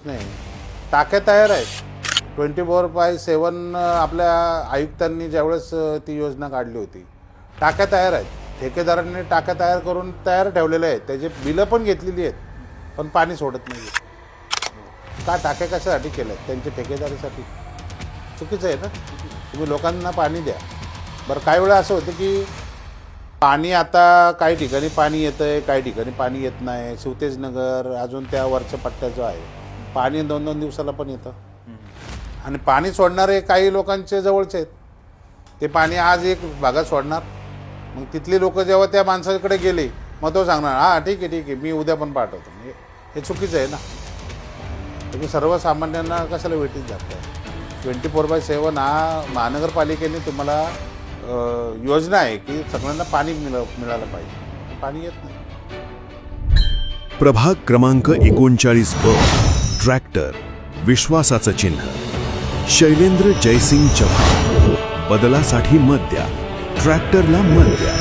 नाही, टाक्या तयार आहेत 24/7. आपल्या आयुक्तांनी ज्यावेळेस ती योजना काढली होती, टाक्या तयार आहेत. ठेकेदारांनी टाक्या तयार करून तयार ठेवलेल्या आहेत, त्याची बिलं पण घेतलेली आहेत, पण पाणी सोडत नाही. का टाक्या कशासाठी केल्या आहेत? त्यांच्या ठेकेदारीसाठी. चुकीचं आहे ना. तुम्ही लोकांना पाणी द्या. बरं, काही वेळा असं होतं की पाणी आता काही ठिकाणी पाणी येतं आहे, काही ठिकाणी पाणी येत नाही. शिवतेज नगर अजून त्या वरच्या पट्ट्याचं आहे, पाणी 2-2 दिवसाला पण येतं. आणि पाणी सोडणारे काही लोकांचे जवळचे आहेत, ते पाणी आज एक भागात सोडणार, मग तिथली लोक जेव्हा त्या माणसाकडे गेले मग तो सांगणार हां ठीक आहे मी उद्या पण पाठवतो. म्हणजे हे चुकीचं आहे ना. तुम्ही सर्वसामान्यांना कशाला वेटीत जाताय? 24/7 हा महानगरपालिकेने तुम्हाला योजना आहे की सगळ्यांना पाणी मिळालं पाहिजे. पाणी येत नाही. प्रभाग क्रमांक 39 ट्रॅक्टर विश्वासाचं चिन्ह. शैलेंद्र जयसिंग चव्हाण. बदलासाठी मत द्या, ट्रॅक्टरला मत द्या.